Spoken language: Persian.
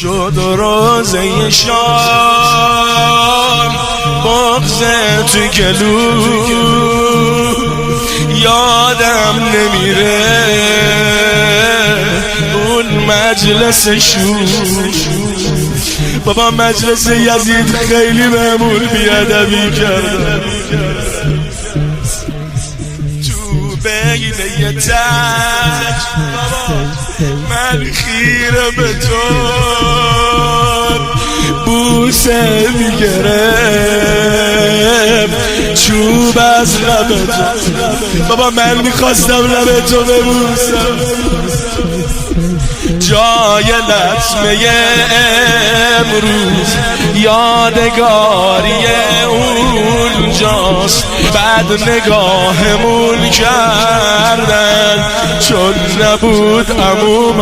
شد روزه شام بغض تو گلو یادم نمیره اون مجلس شور. بابا مجلس یزید خیلی معمول بیادبی کردن تو بین یه تک من خیره به تو بوسه میگرم چوب از لب تو. بابا من میخواستم لب تو ببوسم جای لطمه امروز یادگاری اونجاست. بعد نگاهمون کردن چون نبود عموم